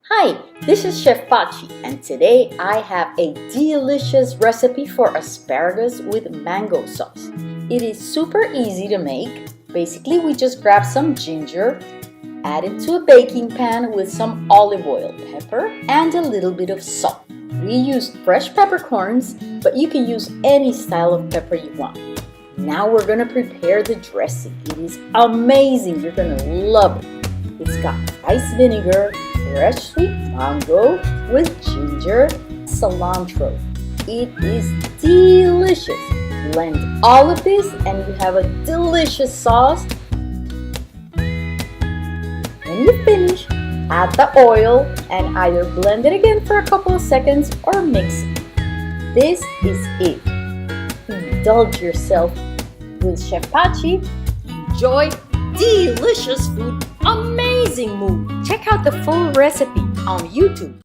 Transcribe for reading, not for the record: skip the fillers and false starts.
Hi, this is Chef Pachi, and today I have a delicious recipe for asparagus with mango sauce. It is super easy to make. Basically, we just grab some ginger, add it to a baking pan with some olive oil, pepper, and a little bit of salt. We used fresh peppercorns, but you can use any style of pepper you want. Now we're gonna prepare the dressing. It is amazing. You're gonna love it. It's got rice vinegar, fresh sweet mango with ginger, cilantro. It is delicious. Blend all of this and you have a delicious sauce. When you finish, add the oil and either blend it again for a couple of seconds or mix it. This is it. Indulge yourself with Chef Pachi. Enjoy delicious food, amazing mood. Check out the full recipe on YouTube.